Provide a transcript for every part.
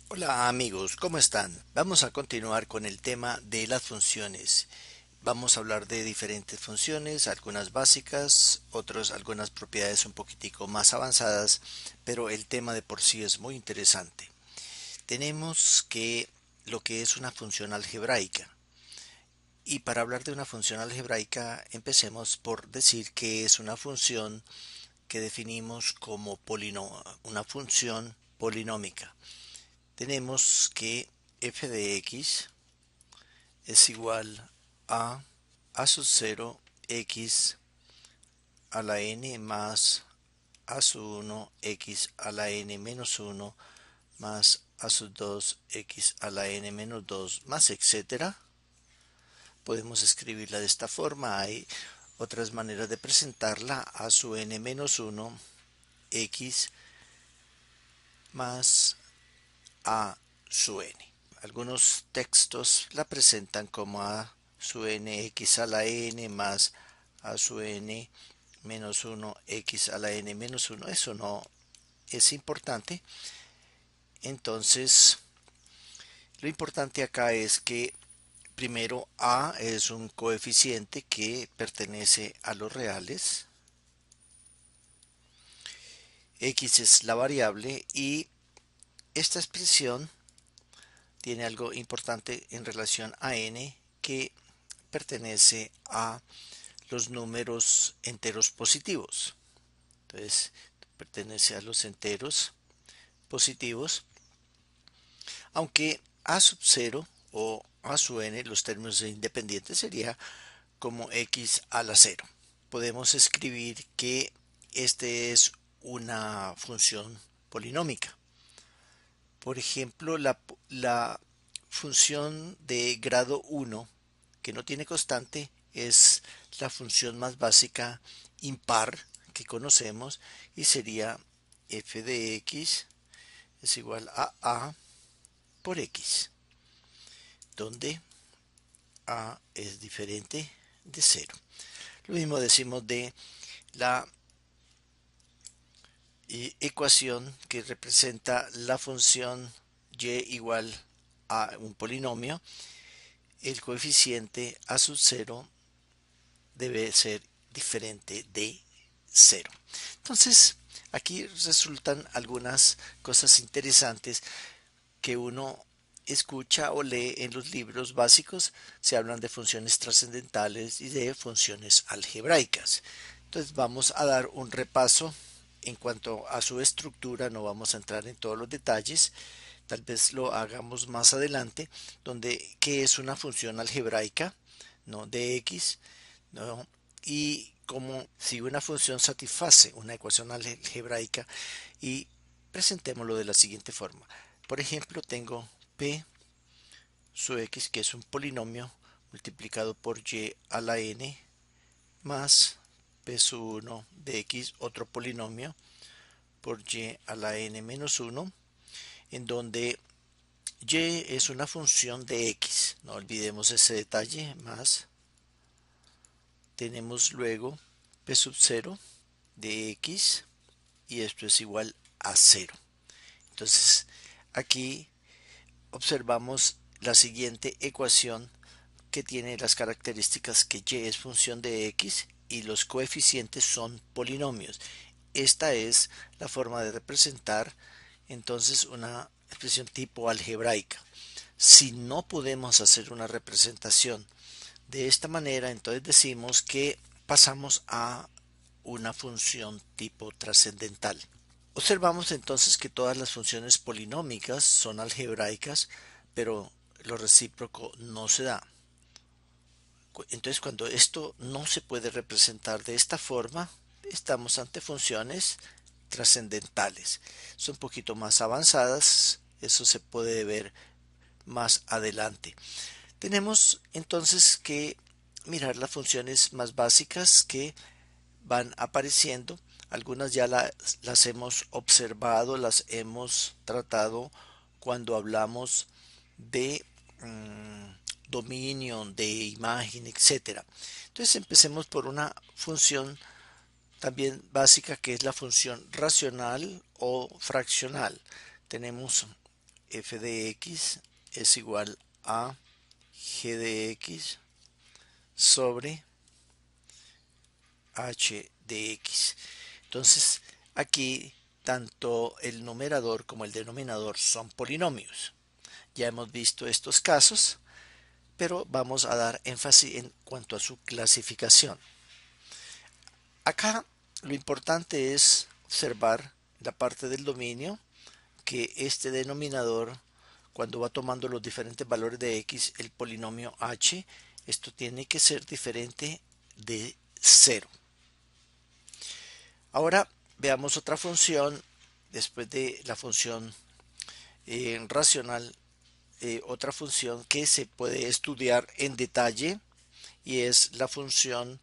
Hola amigos, ¿cómo están? Vamos a continuar con el tema de las funciones. Vamos a hablar de diferentes funciones, algunas básicas, algunas propiedades un poquitico más avanzadas, pero el tema de por sí es muy interesante. Tenemos que lo que es una función algebraica. Y para hablar de una función algebraica, empecemos por decir que es una función que definimos como una función polinómica. Tenemos que f de x es igual a sub 0 x a la n más a sub 1 x a la n menos 1 más a sub 2 x a la n menos 2 más etcétera. Podemos escribirla de esta forma. Hay otras maneras de presentarla: a sub n menos 1 x más a sub n. Algunos textos la presentan como a sub n x a la n más a sub n menos 1 x a la n menos 1. Eso no es importante. Entonces, lo importante acá es que primero a es un coeficiente que pertenece a los reales, x es la variable y esta expresión tiene algo importante en relación a n, que pertenece a los números enteros positivos. Entonces, pertenece a los enteros positivos, aunque a sub 0 o a sub n, los términos independientes, sería como x a la 0. Podemos escribir que este es una función polinómica. Por ejemplo, la función de grado 1 que no tiene constante es la función más básica impar que conocemos, y sería f de x es igual a por x, donde a es diferente de 0. Lo mismo decimos de la ecuación que representa la función y igual a un polinomio. El coeficiente a sub 0 debe ser diferente de 0. Entonces, aquí resultan algunas cosas interesantes que uno escucha o lee en los libros básicos. Se hablan de funciones trascendentales y de funciones algebraicas. Entonces vamos a dar un repaso en cuanto a su estructura. No vamos a entrar en todos los detalles, tal vez lo hagamos más adelante, donde qué es una función algebraica, no de x, ¿no? Y como si una función satisface una ecuación algebraica, y presentémoslo de la siguiente forma. Por ejemplo, tengo p sub x, que es un polinomio, multiplicado por y a la n, más p sub 1 de x, otro polinomio, por y a la n menos 1, en donde y es una función de x. No olvidemos ese detalle. Más tenemos luego p sub 0 de x, y esto es igual a 0. Entonces aquí observamos la siguiente ecuación, que tiene las características que y es función de x y los coeficientes son polinomios. Esta es la forma de representar entonces una expresión tipo algebraica. Si no podemos hacer una representación de esta manera, entonces decimos que pasamos a una función tipo trascendental. Observamos entonces que todas las funciones polinómicas son algebraicas, pero lo recíproco no se da. Entonces, cuando esto no se puede representar de esta forma, estamos ante funciones trascendentales. Son un poquito más avanzadas, eso se puede ver más adelante. Tenemos entonces que mirar las funciones más básicas que van apareciendo. Algunas ya las hemos observado, las hemos tratado cuando hablamos de dominio, de imagen, etcétera. Entonces empecemos por una función también básica, que es la función racional o fraccional. Tenemos f de x es igual a g de x sobre h de x. Entonces aquí tanto el numerador como el denominador son polinomios. Ya hemos visto estos casos, pero vamos a dar énfasis en cuanto a su clasificación. Acá lo importante es observar la parte del dominio que este denominador, cuando va tomando los diferentes valores de x, el polinomio h, esto tiene que ser diferente de 0. Ahora veamos otra función después de la función racional, otra función que se puede estudiar en detalle y es la función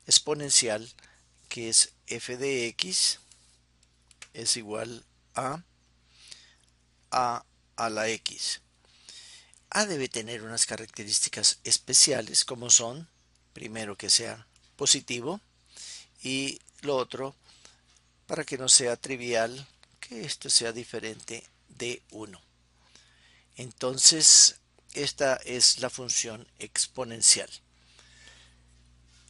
exponencial, que es f de x es igual a a la x. A debe tener unas características especiales como son, primero, que sea positivo, y lo otro, para que no sea trivial, que esto sea diferente de 1. Entonces esta es la función exponencial.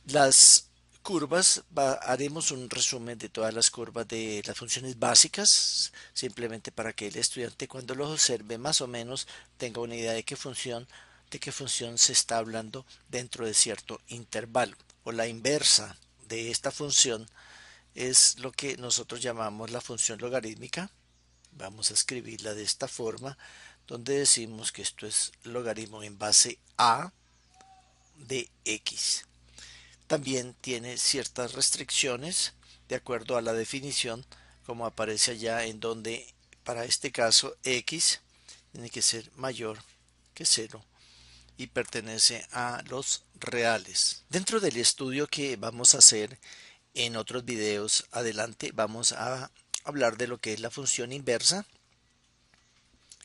Las curvas, haremos un resumen de todas las curvas de las funciones básicas, simplemente para que el estudiante, cuando los observe, más o menos tenga una idea de qué función se está hablando dentro de cierto intervalo. O la inversa de esta función es lo que nosotros llamamos la función logarítmica. Vamos a escribirla de esta forma, donde decimos que esto es logaritmo en base a de x. También tiene ciertas restricciones de acuerdo a la definición, como aparece allá, en donde para este caso x tiene que ser mayor que 0 y pertenece a los reales. Dentro del estudio que vamos a hacer en otros videos adelante, vamos a hablar de lo que es la función inversa,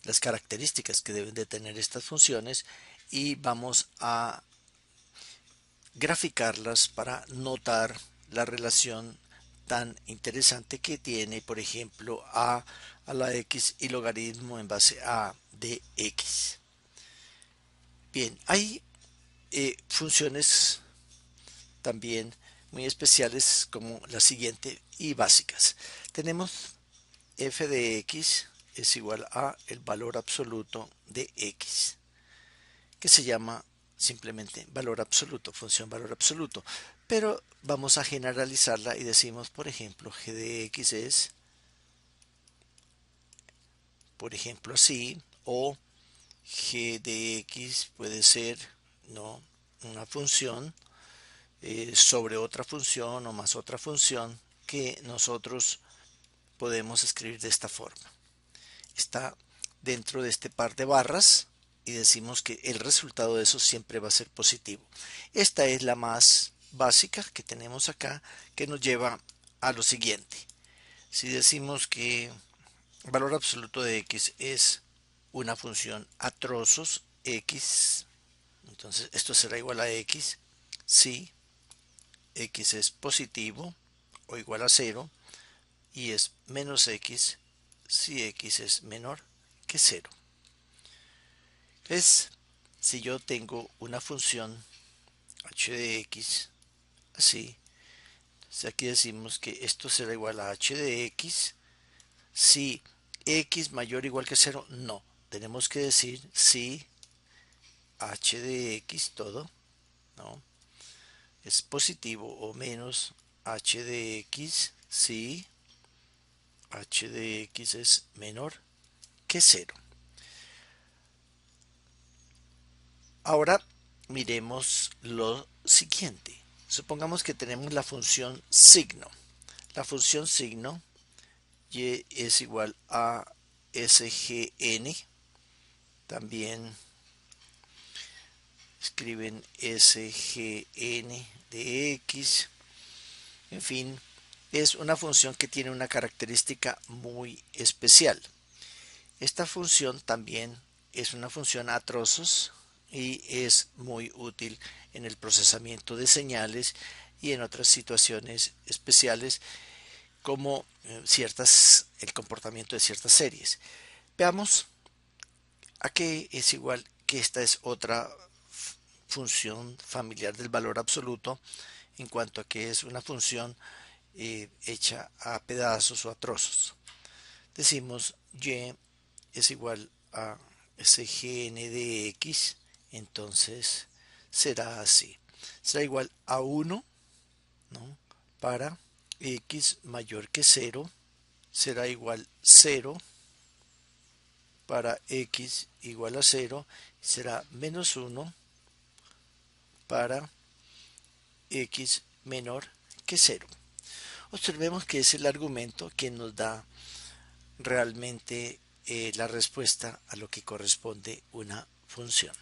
las características que deben de tener estas funciones, y vamos a graficarlas para notar la relación tan interesante que tiene, por ejemplo, a la x y logaritmo en base a de x. Bien, hay funciones también muy especiales como la siguiente y básicas. Tenemos f de x es igual a el valor absoluto de x, que se llama simplemente valor absoluto, función valor absoluto, pero vamos a generalizarla y decimos, por ejemplo, g de x es, por ejemplo, así, o g de x puede ser, no, una función sobre otra función o más otra función que nosotros podemos escribir de esta forma. Está dentro de este par de barras y decimos que el resultado de eso siempre va a ser positivo. Esta es la más básica que tenemos acá, que nos lleva a lo siguiente. Si decimos que el valor absoluto de x es una función a trozos x, entonces esto será igual a x si x es positivo o igual a 0 y es menos x si x es menor que 0. Entonces, si yo tengo una función h de x así, aquí decimos que esto será igual a h de x si x mayor o igual que 0, no. Tenemos que decir si h de x todo, ¿no?, es positivo o menos h de x si h de x es menor que 0. Ahora miremos lo siguiente. Supongamos que tenemos la función signo. La función signo y es igual a sgn. También escriben sgn de x. En fin, es una función que tiene una característica muy especial. Esta función también es una función a trozos y es muy útil en el procesamiento de señales y en otras situaciones especiales como el comportamiento de ciertas series. Veamos a que es igual que esta es otra función familiar del valor absoluto en cuanto a que es una función hecha a pedazos o a trozos. Decimos y es igual a sgn de x, entonces será así. Será igual a 1, ¿no? Para x mayor que 0, será igual 0 para x igual a 0, será menos 1 para x menor que 0. Observemos que es el argumento que nos da realmente la respuesta a lo que corresponde una función.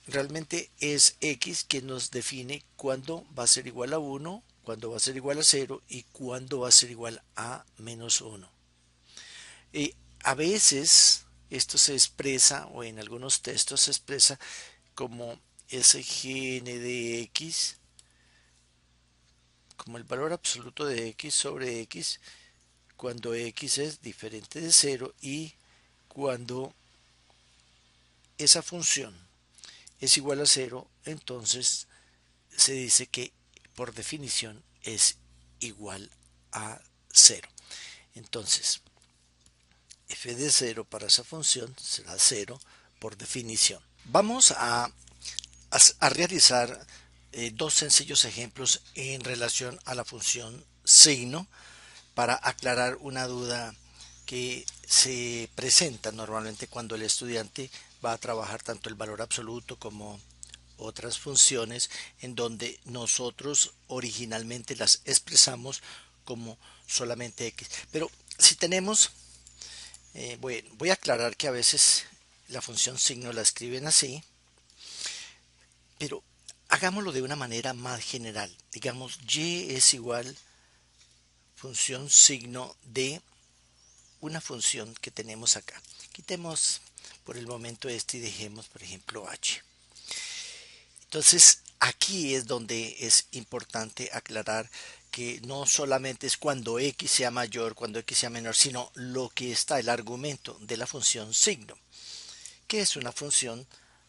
Realmente es x que nos define cuándo va a ser igual a 1, cuándo va a ser igual a 0 y cuándo va a ser igual a menos 1. Y a veces esto se expresa, o en algunos textos se expresa como sgn de x, como el valor absoluto de x sobre x, cuando x es diferente de 0 y cuando esa función es igual a 0, entonces se dice que por definición es igual a 0. Entonces, f de 0 para esa función será 0 por definición. Vamos a realizar dos sencillos ejemplos en relación a la función signo para aclarar una duda que se presenta normalmente cuando el estudiante va a trabajar tanto el valor absoluto como otras funciones en donde nosotros originalmente las expresamos como solamente x. Pero si tenemos, voy a aclarar que a veces la función signo la escriben así, pero hagámoslo de una manera más general. Digamos, y es igual función signo de una función que tenemos acá. Quitemos por el momento este y dejemos, por ejemplo, h. Entonces, aquí es donde es importante aclarar que no solamente es cuando x sea mayor, cuando x sea menor, sino lo que está el argumento de la función signo, que es una función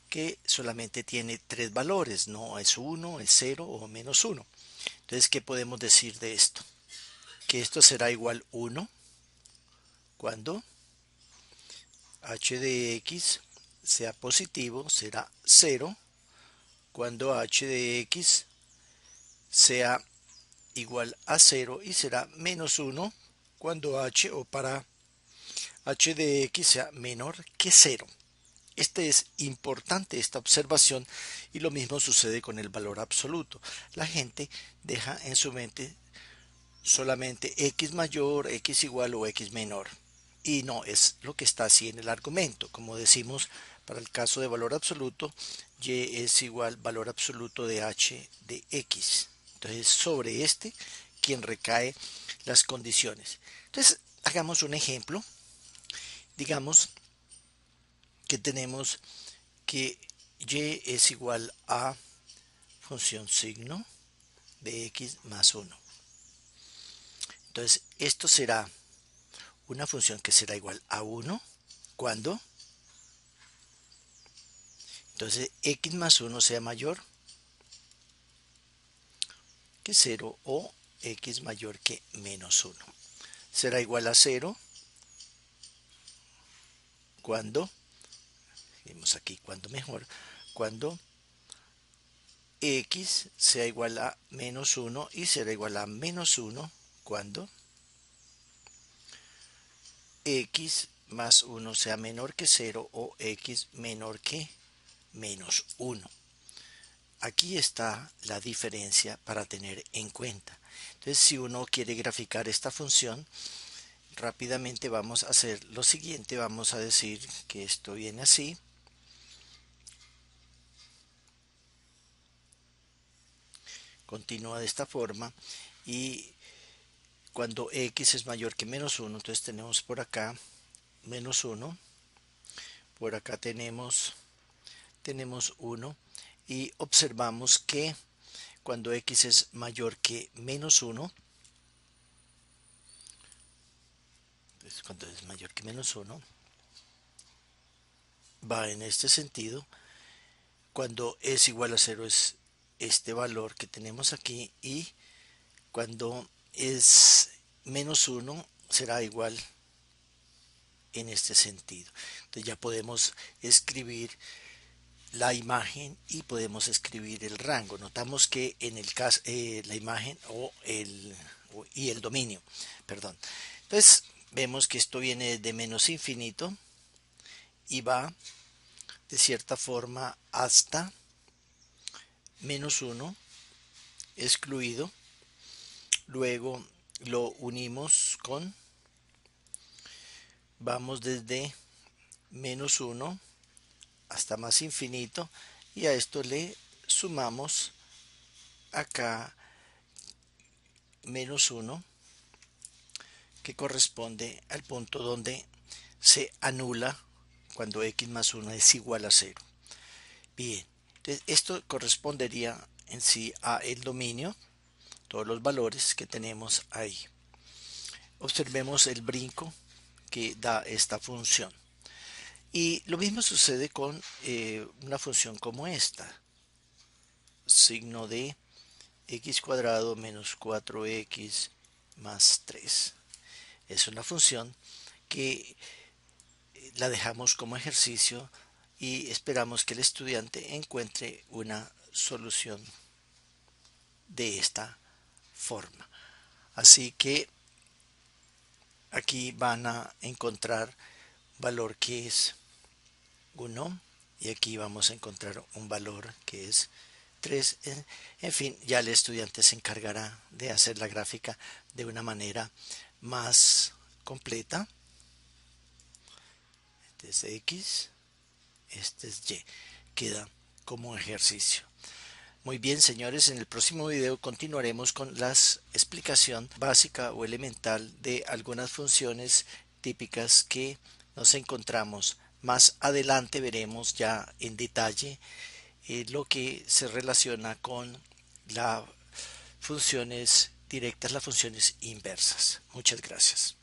que solamente tiene tres valores, no es 1, es 0 o menos 1. Entonces, ¿qué podemos decir de esto? Que esto será igual 1 cuando h de x sea positivo, será 0 cuando h de x sea igual a 0 y será menos 1 cuando h o para h de x sea menor que 0. Este es importante esta observación y lo mismo sucede con el valor absoluto. La gente deja en su mente solamente x mayor, x igual o x menor. Y no es lo que está así en el argumento. Como decimos, para el caso de valor absoluto, y es igual valor absoluto de h de x. Entonces, sobre este, quien recae las condiciones. Entonces, hagamos un ejemplo. Digamos que tenemos que y es igual a función signo de x más 1. Entonces, esto será una función que será igual a 1 cuando entonces x más 1 sea mayor que 0 o x mayor que menos 1. Será igual a 0 cuando, vemos aquí cuando mejor, cuando x sea igual a menos 1 y será igual a menos 1 cuando x más 1 sea menor que 0 o x menor que menos 1. Aquí está la diferencia para tener en cuenta. Entonces, si uno quiere graficar esta función, rápidamente vamos a hacer lo siguiente. Vamos a decir que esto viene así. Continúa de esta forma y cuando x es mayor que menos 1, entonces tenemos por acá menos 1, por acá tenemos 1 y observamos que cuando x es mayor que menos 1, entonces cuando es mayor que menos 1, va en este sentido. Cuando es igual a cero es este valor que tenemos aquí, y cuando es menos 1 será igual en este sentido. Entonces ya podemos escribir la imagen y podemos escribir el rango. Notamos que en el caso la imagen y el dominio, perdón. Entonces vemos que esto viene de menos infinito y va de cierta forma hasta menos 1 excluido. Luego lo unimos con, vamos desde menos 1 hasta más infinito, y a esto le sumamos acá menos 1, que corresponde al punto donde se anula cuando x más 1 es igual a 0. Bien, entonces esto correspondería en sí a el dominio, todos los valores que tenemos ahí. Observemos el brinco que da esta función. Y lo mismo sucede con una función como esta, signo de x cuadrado menos 4x más 3. Es una función que la dejamos como ejercicio y esperamos que el estudiante encuentre una solución de esta forma. Así que aquí van a encontrar valor que es 1 y aquí vamos a encontrar un valor que es 3. En fin, ya el estudiante se encargará de hacer la gráfica de una manera más completa. Este es X, este es Y. Queda como ejercicio. Muy bien, señores, en el próximo video continuaremos con la explicación básica o elemental de algunas funciones típicas que nos encontramos. Más adelante veremos ya en detalle lo que se relaciona con las funciones directas, las funciones inversas. Muchas gracias.